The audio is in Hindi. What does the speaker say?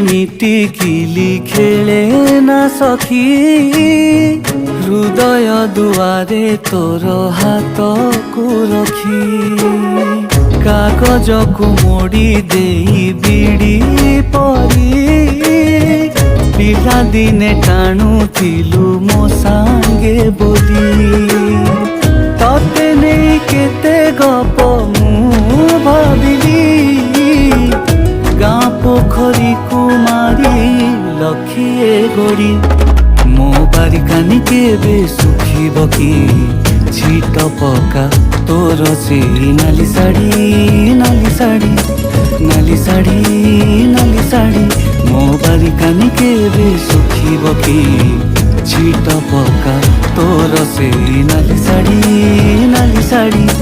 मिटिकिली खेले ना सखी हृदय दुआरे तोर हाथ को रखी कागज को मोड़ी दे बिड़ी परी पिला दिने टाणुथिलु मो सांगे बोली तते नहीं केते गप मु भाविली गाँ पोखरी कुमारी लखिए गोड़ी मो बारिकानी केबे सुखिब कि छिट पका तोर से नाली साड़ी नाली साड़ी नाली साड़ी नाली साड़ी मो बारिकानी केबे सुखिब कि छिट पका तोर से नाली साड़ी नाली साड़ी।